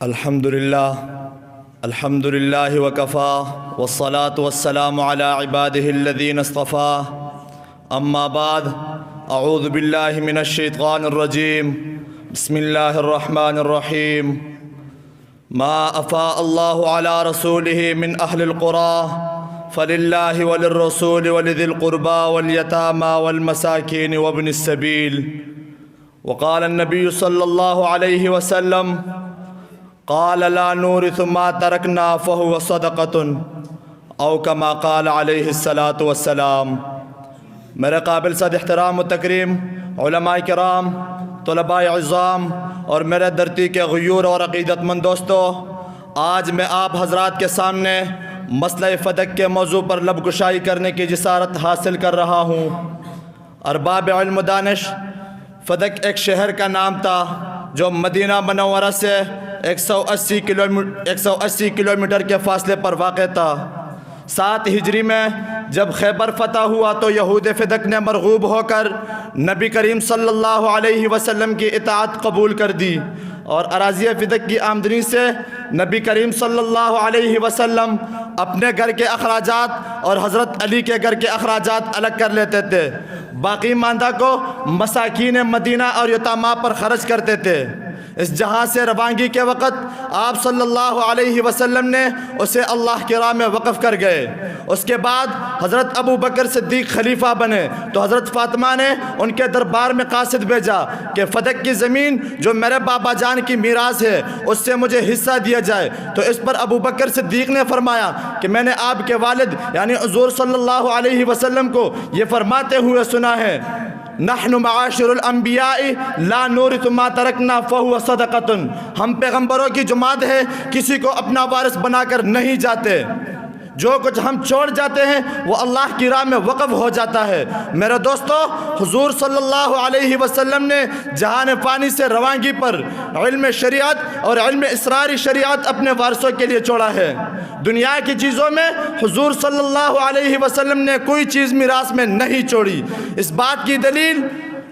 الحمد لله وكفى والصلاة والسلام على عباده الذين اصطفى أما بعد أعوذ بالله من الشيطان الرجيم بسم الله الرحمن الرحيم ما أفاء الله على رسوله من أهل القرى فلله وللرسول ولذي القربى واليتامى والمساكين وابن السبيل وقال النبي صلى الله عليه وسلم قال لا نورث ما تركنا فهو صدقة او كما قال علیہ الصلاۃ والسلام۔ میرے قابل صد احترام و تکریم علماء کرام، طلباء عظام اور میرے دھرتی کے غیور اور عقیدت مند دوستو، آج میں آپ حضرات کے سامنے مسئلہ فدق کے موضوع پر لب گشائی کرنے کی جسارت حاصل کر رہا ہوں۔ ارباب علم و دانش، فدق ایک شہر کا نام تھا جو مدینہ منورہ سے 180 کلومیٹر کے فاصلے پر واقع تھا۔ 7 ہجری میں جب خیبر فتح ہوا تو یہود فدق نے مرغوب ہو کر نبی کریم صلی اللہ علیہ وسلم کی اطاعت قبول کر دی، اور اراضی فدق کی آمدنی سے نبی کریم صلی اللہ علیہ وسلم اپنے گھر کے اخراجات اور حضرت علی کے گھر کے اخراجات الگ کر لیتے تھے، باقی ماندہ کو مساکین مدینہ اور یتامیٰ پر خرچ کرتے تھے۔ اس جہاز سے روانگی کے وقت آپ صلی اللہ علیہ وسلم نے اسے اللہ کی راہ میں وقف کر گئے۔ اس کے بعد حضرت ابو بکر صدیق خلیفہ بنے تو حضرت فاطمہ نے ان کے دربار میں قاصد بھیجا کہ فدق کی زمین جو میرے بابا جان کی میراث ہے اس سے مجھے حصہ دیا جائے، تو اس پر ابو بکر صدیق نے فرمایا کہ میں نے آپ کے والد یعنی حضور صلی اللہ علیہ وسلم کو یہ فرماتے ہوئے سنا ہے، نحن معاشر الانبیاء لا نورث ما ترکنا فهو صدقۃ، ہم پیغمبروں کی جماعت ہے، کسی کو اپنا وارث بنا کر نہیں جاتے، جو کچھ ہم چھوڑ جاتے ہیں وہ اللہ کی راہ میں وقف ہو جاتا ہے۔ میرے دوستو، حضور صلی اللہ علیہ وسلم نے جہان فانی سے روانگی پر علم شریعت اور علم اسراری شریعت اپنے وارثوں کے لیے چھوڑا ہے۔ دنیا کی چیزوں میں حضور صلی اللہ علیہ وسلم نے کوئی چیز میراث میں نہیں چھوڑی۔ اس بات کی دلیل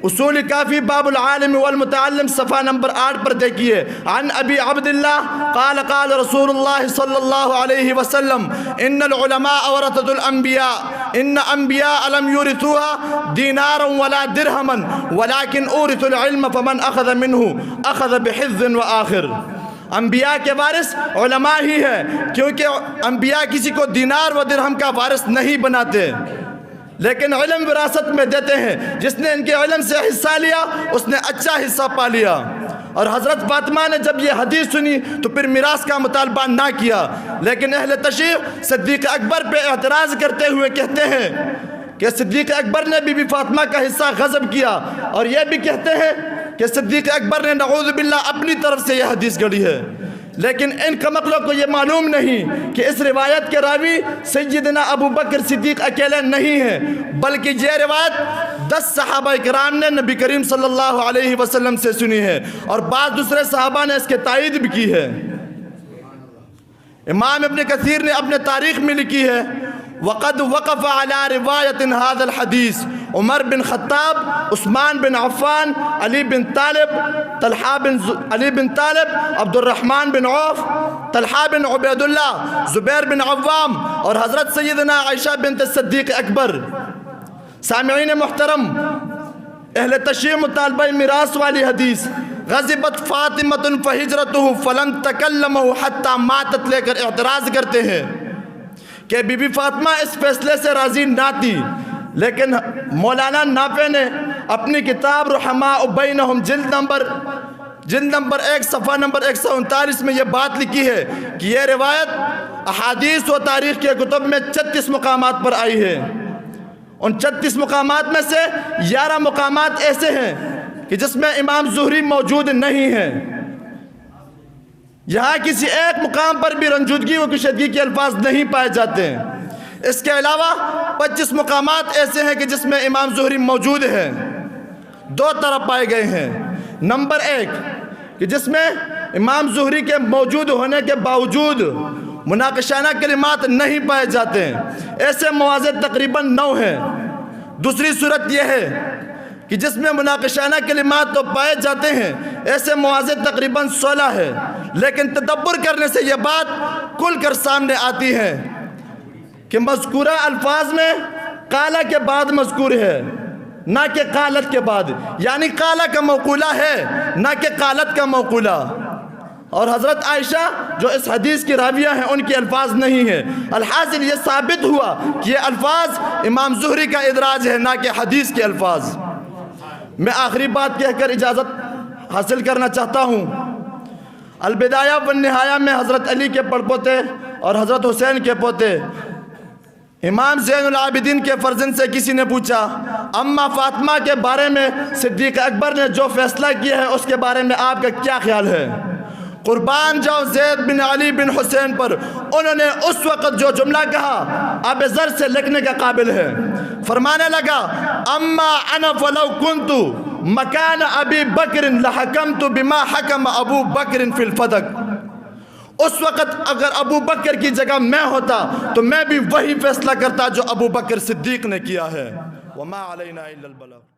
اصول کافی باب العالم والمتعلم صفحہ نمبر 8 پر دیکھیے، عن ابی عبداللہ قال قال رسول اللہ صلی اللہ علیہ وسلم ان العلماء ورثۃ الانبیاء ان انبیاء لم یورثوها دینارا ولا درہما ولكن اورثوا العلم فمن اخذ منه اخذ بحظ وآخر۔ انبیاء کے وارث علماء ہی ہے، کیونکہ انبیاء کسی کو دینار و درہم کا وارث نہیں بناتے، لیکن علم وراثت میں دیتے ہیں۔ جس نے ان کے علم سے حصہ لیا اس نے اچھا حصہ پا لیا۔ اور حضرت فاطمہ نے جب یہ حدیث سنی تو پھر میراث کا مطالبہ نہ کیا، لیکن اہل تشیع صدیق اکبر پہ اعتراض کرتے ہوئے کہتے ہیں کہ صدیق اکبر نے بی بی فاطمہ کا حصہ غصب کیا، اور یہ بھی کہتے ہیں کہ صدیق اکبر نے نعوذ باللہ اپنی طرف سے یہ حدیث گڑھی ہے۔ لیکن ان کمقلوں کو یہ معلوم نہیں کہ اس روایت کے راوی سیدنا ابو بکر صدیق اکیلے نہیں ہیں، بلکہ یہ روایت 10 صحابہ کرام نے نبی کریم صلی اللہ علیہ وسلم سے سنی ہے، اور بعض دوسرے صحابہ نے اس کے تائید بھی کی ہے۔ امام ابن کثیر نے اپنے تاریخ میں لکھی ہے، وقد وقف على روایت هذا الحدیث عمر بن خطاب، عثمان بن عفان، علی بن طالب، علی بن طالب، عبد الرحمن بن عوف، طلحہ بن عبید اللہ، زبیر بن عوام اور حضرت سیدنا عائشہ بنت صدیق اکبر۔ سامعین محترم، اہل تشیع مطالبہ میراث والی حدیث غضبت فاطمۃ فہجرتہ فلم تکلمہ حتی ماتت لے کر اعتراض کرتے ہیں کہ بی بی فاطمہ اس فیصلے سے راضی نہ تھی، لیکن مولانا نافع نے اپنی کتاب رحماء بینہم جلد نمبر 1 صفحہ نمبر 139 میں یہ بات لکھی ہے کہ یہ روایت احادیث و تاریخ کے کتب میں 36 مقامات پر آئی ہے۔ ان 36 مقامات میں سے 11 مقامات ایسے ہیں کہ جس میں امام زہری موجود نہیں ہیں۔ یہاں کسی ایک مقام پر بھی رنجیدگی و کشیدگی کے الفاظ نہیں پائے جاتے ہیں۔ اس کے علاوہ 25 مقامات ایسے ہیں کہ جس میں امام زہری موجود ہیں۔ 2 طرف پائے گئے ہیں، نمبر 1 کہ جس میں امام زہری کے موجود ہونے کے باوجود مناقشانہ کلمات نہیں پائے جاتے ہیں، ایسے مواضع تقریباً 9 ہیں۔ دوسری صورت یہ ہے کہ جس میں مناقشانہ کلمات تو پائے جاتے ہیں، ایسے مواضع تقریباً 16 ہے، لیکن تدبر کرنے سے یہ بات کھل کر سامنے آتی ہے کہ مذکورہ الفاظ میں قالا کے بعد مذکور ہے، نہ کہ قالت کے بعد، یعنی قالا کا موقولہ ہے نہ کہ قالت کا موقولہ۔ اور حضرت عائشہ جو اس حدیث کی راویہ ہیں ان کے الفاظ نہیں ہیں۔ الحاصل یہ ثابت ہوا کہ یہ الفاظ امام زہری کا ادراج ہے، نہ کہ حدیث کے الفاظ۔ میں آخری بات کہہ کر اجازت حاصل کرنا چاہتا ہوں۔ البدایہ والنہایہ میں حضرت علی کے پڑپوتے اور حضرت حسین کے پوتے امام زین العابدین کے فرزند سے کسی نے پوچھا، اماں فاطمہ کے بارے میں صدیق اکبر نے جو فیصلہ کیا ہے اس کے بارے میں آپ کا کیا خیال ہے؟ قربان جاؤ زید بن علی بن حسین پر، انہوں نے اس وقت جو جملہ کہا اب ذر سے لکھنے کا قابل ہے۔ فرمانے لگا، اما انا فلو کنت مکان ابی بکر لحکمت بما حکم ابو بکر فی الفدق۔ اس وقت اگر ابو بکر کی جگہ میں ہوتا تو میں بھی وہی فیصلہ کرتا جو ابو بکر صدیق نے کیا ہے۔ وما علینا الا البلاغ۔